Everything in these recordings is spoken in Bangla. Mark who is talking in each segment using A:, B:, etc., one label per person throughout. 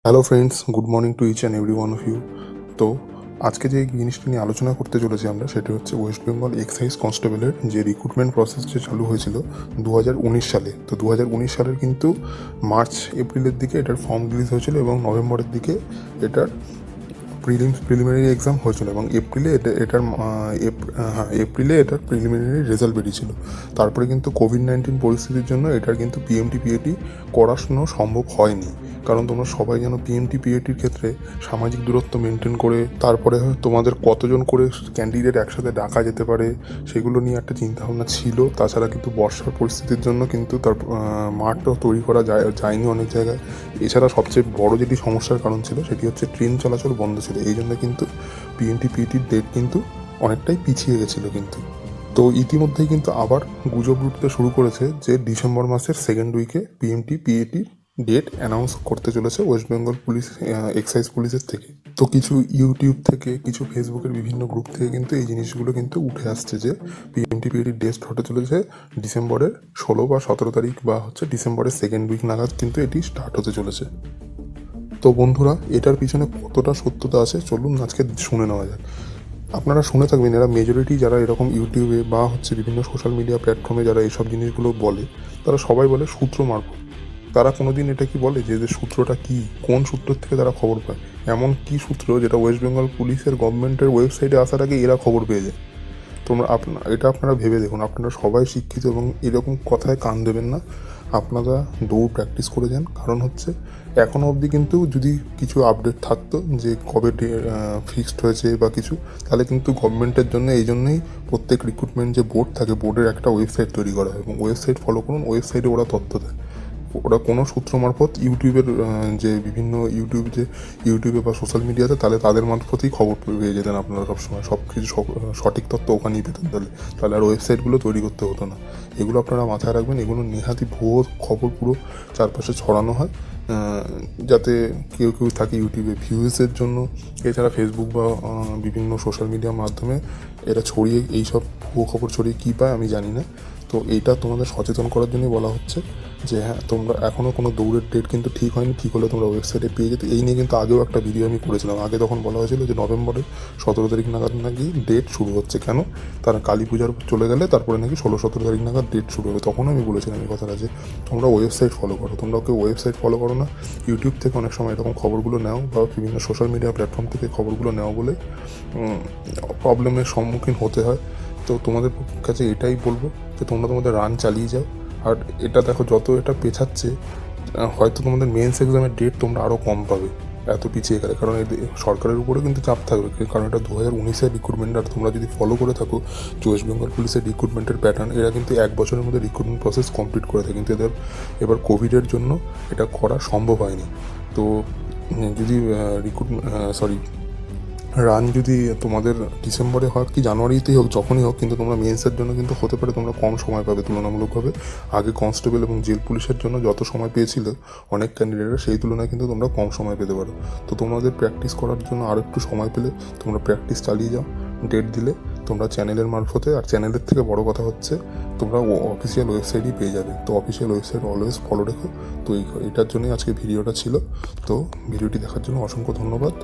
A: Hello friends, good morning to each and every one of you. তো আজকে যে জিনিসটা নিয়ে আলোচনা করতে চলেছি আমরা, সেটা হচ্ছে ওয়েস্ট বেঙ্গল এক্সাইজ কনস্টেবলের যে রিক্রুটমেন্ট প্রসেস যে চালু হয়েছিল 2019 সালে। তো 2019 সালের কিন্তু মার্চ এপ্রিলের দিকে এটার ফর্ম রিলিজ হয়েছিল এবং নভেম্বরের দিকে এটার প্রিলিমিনারি এক্সাম হয়েছিল এবং এপ্রিলে এটার প্রিলিমিনারি রেজাল্ট বেরিয়েছিল। তারপরে কিন্তু কোভিড-19 পরিস্থিতির জন্য এটার কিন্তু পিএমটি-পিএটি করানো সম্ভব হয়নি। কারণ তোমরা সবাই জানো পিএমটি-পিএটির ক্ষেত্রে সামাজিক দূরত্ব মেনটেন করে তারপরে তোমাদের কতজন করে ক্যান্ডিডেট একসাথে ডাকা যেতে পারে সেগুলো নিয়ে একটা চিন্তাভাবনা ছিল। তাছাড়া কিন্তু বর্ষার পরিস্থিতির জন্য কিন্তু তার মাঠটাও তৈরি করা যায়নি অনেক জায়গায়। এছাড়া সবচেয়ে বড় যেটি সমস্যার কারণ ছিল সেটি হচ্ছে ট্রেন চলাচল বন্ধ ছিল। এই জন্য কিন্তু পিএমটি-পিএটির ডেট কিন্তু অনেকটাই পিছিয়ে গেছিলো কিন্তু। তো ইতিমধ্যেই কিন্তু আবার গুজব উঠতে শুরু করেছে যে ডিসেম্বর মাসের সেকেন্ড উইকে পিএমটি-পিএটির ডেট অ্যানাউন্স করতে চলেছে ওয়েস্ট বেঙ্গল পুলিশ এক্সাইজ পুলিশের থেকে। তো কিছু ইউটিউব থেকে, কিছু ফেসবুকের বিভিন্ন গ্রুপ থেকে কিন্তু এই জিনিসগুলো কিন্তু উঠে আসছে যে পিএমটি-পিএটির ডেট হতে চলেছে ডিসেম্বরের 16 বা 17 তারিখ বা হচ্ছে ডিসেম্বরের সেকেন্ড উইক নাগাদ কিন্তু এটি স্টার্ট হতে চলেছে। তো বন্ধুরা, এটার পিছনে কতটা সত্যতা আছে চলুন আজকে শুনে নেওয়া যাক। আপনারা শুনে থাকবেন, এরা মেজরিটি যারা এরকম ইউটিউবে বা হচ্ছে বিভিন্ন সোশ্যাল মিডিয়া প্ল্যাটফর্মে যারা এইসব জিনিসগুলো বলে, তারা সবাই বলে সূত্র মারফত। তারা কোনো দিন এটা কি বলে যে সূত্রটা কি, কোন সূত্র থেকে তারা খবর পায়? এমন কি সূত্র যেটা ওয়েস্ট বেঙ্গল পুলিশের গভর্নমেন্টের ওয়েবসাইটে আসার আগে এরা খবর পেয়ে যায়? এটা আপনারা ভেবে দেখুন। আপনারা সবাই শিক্ষিত এবং এরকম কথায় কান দেবেন না। আপনারা দৌড় প্র্যাকটিস করে যান। কারণ হচ্ছে এখনও অবধি কিন্তু যদি কিছু আপডেট থাকতো যে কবে ফিক্সড হয়েছে বা কিছু, তাহলে কিন্তু গভর্নমেন্টের জন্য এই জন্যই প্রত্যেক রিক্রুটমেন্ট যে বোর্ড থাকে, বোর্ডের একটা ওয়েবসাইট তৈরি করা হয় এবং ওয়েবসাইট ফলো করুন। ওয়েবসাইটে ওরা তথ্য দেয়। ওরা কোনো সূত্র মারফত ইউটিউবের যে বিভিন্ন ইউটিউবে বা সোশ্যাল মিডিয়াতে, তাহলে তাদের মারফতই খবর পেয়ে যেতেন আপনারা সবসময়। সব কিছু সঠিক তথ্য ওখানেই পেতেন। তাহলে আর ওয়েবসাইটগুলো তৈরি করতে হতো না। এগুলো আপনারা মাথায় রাখবেন। এগুলো নেহাতি ভুয়ো খবর পুরো চারপাশে ছড়ানো হয় যাতে কেউ থাকে ইউটিউবে ভিউজের জন্য। এছাড়া ফেসবুক বা বিভিন্ন সোশ্যাল মিডিয়ার মাধ্যমে এরা ছড়িয়ে এইসব ভুয়ো খবর ছড়িয়ে কী পায় আমি জানি না। তো এইটা তোমাদের সচেতন করার জন্যই বলা হচ্ছে যে হ্যাঁ, তোমরা এখনও কোনো দৌড়ের ডেট কিন্তু ঠিক হয়নি। ঠিক হলে তোমরা ওয়েবসাইটে পেয়ে যেতে। এই নিয়ে কিন্তু আগেও একটা ভিডিও আমি করেছিলাম। আগে তখন বলা হয়েছিল যে নভেম্বরের 17 তারিখ নাগাদ নাকি ডেট শুরু হচ্ছে। কেন? তারা কালী পূজার চলে গেলে তারপরে নাকি 16-17 তারিখ নাগাদ ডেট শুরু হবে। তখন আমি বলেছিলাম এই কথাটা যে তোমরা ওয়েবসাইট ফলো করো। তোমরা কেউ ওয়েবসাইট ফলো করো না, ইউটিউব থেকে অনেক সময় এরকম খবরগুলো নাও বা বিভিন্ন সোশ্যাল মিডিয়া প্ল্যাটফর্ম থেকে খবরগুলো নেওয়া বলে প্রবলেমের সম্মুখীন হতে হয়। তো তোমাদের কাছে এটাই বলবো যে তোমরা তোমাদের রান চালিয়ে যাও। আর এটা দেখো, যত এটা পেছাচ্ছে হয়তো তোমাদের মেন্স এক্সামের ডেট তোমরা আরও কম পাবে এত পিছিয়ে গেলে। কারণ সরকারের উপরে কিন্তু চাপ থাকবে, কারণ এটা 2019-এর রিক্রুটমেন্ট। আর তোমরা যদি ফলো করে থাকো ওয়েস্ট বেঙ্গল পুলিশের রিক্রুটমেন্টের প্যাটার্ন, এরা কিন্তু 1 বছরের মধ্যে রিক্রুটমেন্ট প্রসেস কমপ্লিট করে থাকে। কিন্তু এবার কোভিডের জন্য এটা করা সম্ভব হয়নি। তো যদি রান যদি তোমাদের ডিসেম্বরে হোক কি জানুয়ারিতেই হোক, যখনই হোক, কিন্তু তোমরা মেন্সের জন্য কিন্তু হতে পারে তোমরা কম সময় পাবে তুলনামূলকভাবে। আগে কনস্টেবল এবং জেল পুলিশের জন্য যত সময় পেয়েছিল অনেক ক্যান্ডিডেটরা, সেই তুলনায় কিন্তু তোমরা কম সময় পেতে পারো। তো তোমাদের প্র্যাকটিস করার জন্য আরও একটু সময় পেলে তোমরা প্র্যাকটিস চালিয়ে যাও। ডেট দিলে তোমরা চ্যানেলের মারফতে, আর চ্যানেলের থেকে বড় কথা হচ্ছে তোমরা অফিসিয়াল ওয়েবসাইটই পেয়ে যাবে। তো অফিসিয়াল ওয়েবসাইট অলওয়েজ ফলো রেখো। তো এটার জন্যই আজকে ভিডিওটা ছিল। তো ভিডিওটি দেখার জন্য অসংখ্য ধন্যবাদ।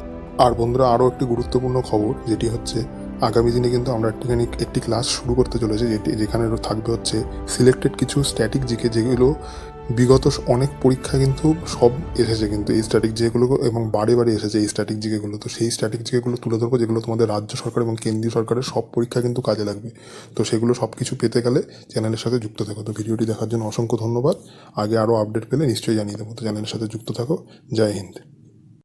A: আর বন্ধুরা, আরও একটি গুরুত্বপূর্ণ খবর, যেটি হচ্ছে আগামী দিনে কিন্তু আমরা একটি ক্লাস শুরু করতে চলেছি, যেখানে থাকবে হচ্ছে সিলেক্টেড কিছু স্ট্যাটিক জিকে, যেগুলো বিগত অনেক পরীক্ষা কিন্তু সব এসেছে কিন্তু এই স্ট্যাটিক জিকেগুলো, এবং বারে এসেছে এই স্ট্যাটিক জিকেগুলো। তো সেই স্ট্যাটিক জিকেগুলো তুলে ধরবো, যেগুলো তোমাদের রাজ্য সরকার এবং কেন্দ্রীয় সরকারের সব পরীক্ষা কিন্তু কাজে লাগবে। তো সেগুলো সব কিছু পেতে গেলে চ্যানেলের সাথে যুক্ত থাকো। তো ভিডিওটি দেখার জন্য অসংখ্য ধন্যবাদ। আগে আরও আপডেট পেলে নিশ্চয়ই জানিয়ে দেবো। তো চ্যানেলের সাথে যুক্ত থাকো। জয় হিন্দ।